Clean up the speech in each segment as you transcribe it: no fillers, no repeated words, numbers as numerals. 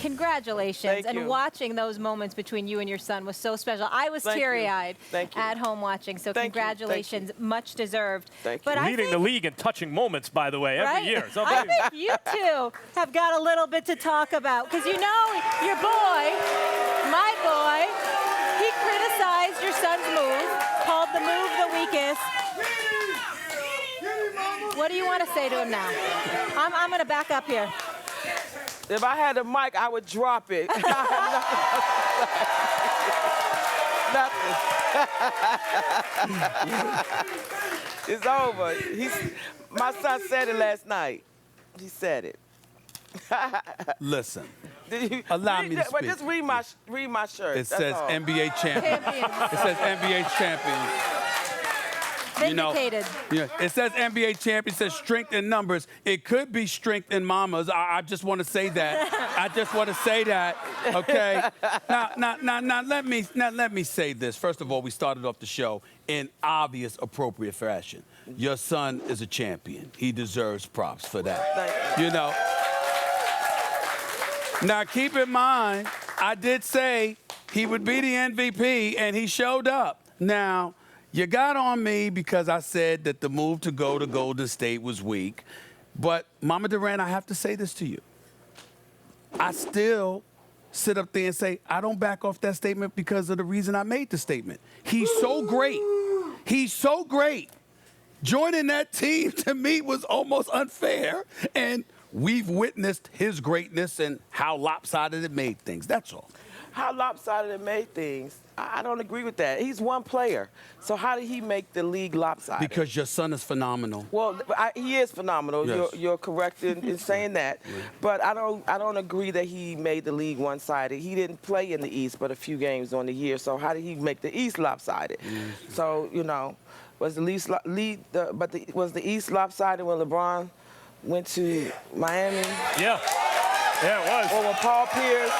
congratulations. Thank you. And watching those moments between you and your son was so special. I was teary-eyed at home watching, so congratulations. Much deserved. Thank you. But Leading the league in touching moments, by the way, every year. So I think you two have got a little bit to talk about, because you know your boy, my boy, he criticized your son's move, called the move the weakest. What do you want to say to him now? I'm going to back up here. If I had a mic, I would drop it. Nothing. It's over. My son said it last night. He said it. Listen, allow me to speak. Just read my shirt. It says NBA champion. It says NBA champion. Vindicated. It says NBA champion. It says strength in numbers. It could be strength in mamas. I just want to say that. I just want to say that. Okay. Now let me say this. First of all, we started off the show in obvious, appropriate fashion. Your son is a champion. He deserves props for that. You know. Now keep in mind, I did say he would be the MVP, and he showed up. Now. You got on me because I said that the move to go to Golden State was weak. But, Mama Durant, I have to say this to you. I still sit up there and say, I don't back off that statement because of the reason I made the statement. He's so great. He's so great. Joining that team, to me, was almost unfair. And we've witnessed his greatness and how lopsided it made things. That's all. How lopsided it made things? I don't agree with that. He's one player. So how did he make the league lopsided? Because your son is phenomenal. Well, he is phenomenal. Yes. You're correct in saying that. But I don't agree that he made the league one-sided. He didn't play in the East but a few games on the year. So how did he make the East lopsided? So, was the East lopsided when LeBron went to Miami? Yeah. Yeah, it was. Or when Paul Pierce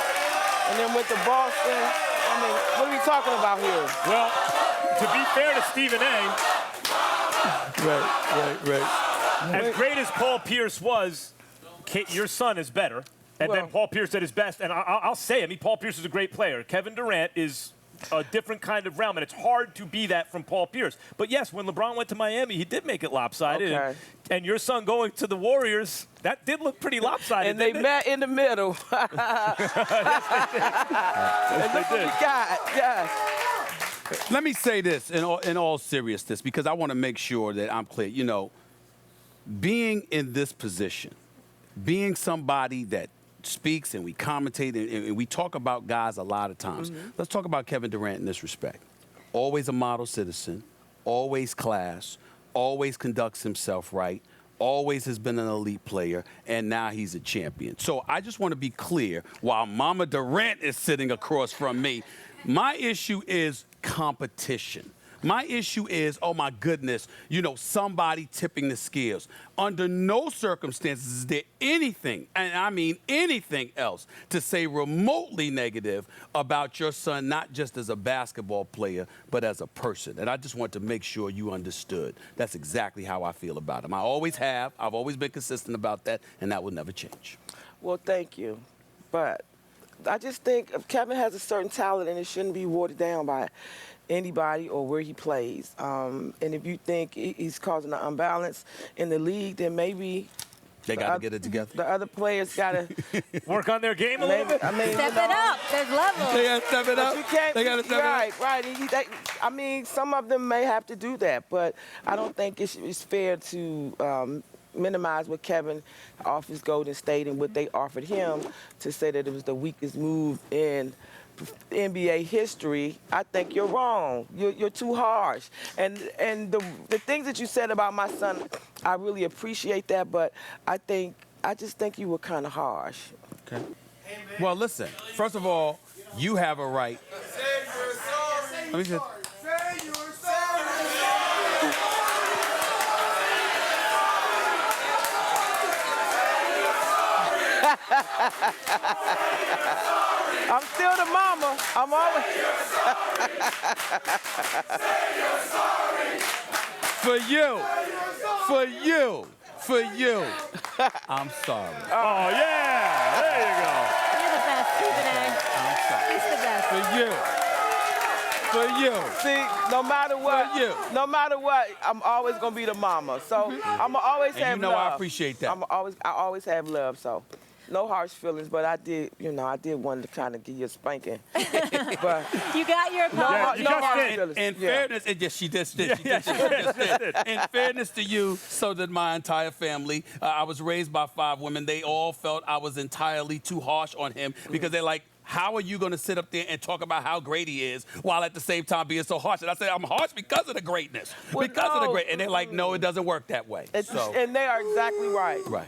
and then went to Boston? I mean, what are we talking about here? Well, to be fair to Stephen A. Right. As great as Paul Pierce was, your son is better. And then Paul Pierce at his best. And I'll say, Paul Pierce is a great player. Kevin Durant is a different kind of realm, and it's hard to be that from Paul Pierce. But yes, when LeBron went to Miami, he did make it lopsided. Okay. And your son going to the Warriors, that did look pretty lopsided. And they met in the middle. Yes, they did. And look what we got. Yes. Let me say this in all seriousness, because I want to make sure that I'm clear. Being in this position, being somebody that speaks and we commentate and we talk about guys a lot of times. Let's talk about Kevin Durant in this respect. Always a model citizen, always class, always conducts himself right, always has been an elite player, and now he's a champion. So I just want to be clear, while Mama Durant is sitting across from me, my issue is competition. My issue is, oh my goodness, somebody tipping the scales. Under no circumstances is there anything, and I mean anything else, to say remotely negative about your son, not just as a basketball player, but as a person. And I just want to make sure you understood. That's exactly how I feel about him. I always have. I've always been consistent about that, and that will never change. Well, thank you. But I just think Kevin has a certain talent, and it shouldn't be watered down by anybody or where he plays. And if you think he's causing an unbalance in the league, then maybe they got to get it together. The other players got to work on their game a little bit. Step it up. There's levels. They got to step it up. You can't, they got to step it up. Right. Some of them may have to do that, but I don't think it's fair to minimize what Kevin offers Golden State and what they offered him to say that it was the weakest move in NBA history. I think you're wrong. You're too harsh. And the things that you said about my son, I really appreciate that, but I just think you were kind of harsh. Okay. Well, listen. First of all, you have a right. Let me just. I'm still the mama. I'm always. For you. I'm sorry. Oh, yeah. There you go. You're the best. you. For you. See, no matter what, you. no matter what, I'm always gonna be the mama. So I'ma always And have you know love. I appreciate that. I always have love. So no harsh feelings, but I did want to kind of give you a spanking. But You got your no, apology. you no just harsh did. feelings. In Yeah. fairness, and yes, she just did. She just did. In fairness to you, so did my entire family. I was raised by 5 women. They all felt I was entirely too harsh on him because they're like, how are you going to sit up there and talk about how great he is while at the same time being so harsh? And I said, I'm harsh because of the greatness. Well, because of the no. great. And they're like, no, it doesn't work that way. And they are exactly right. Right.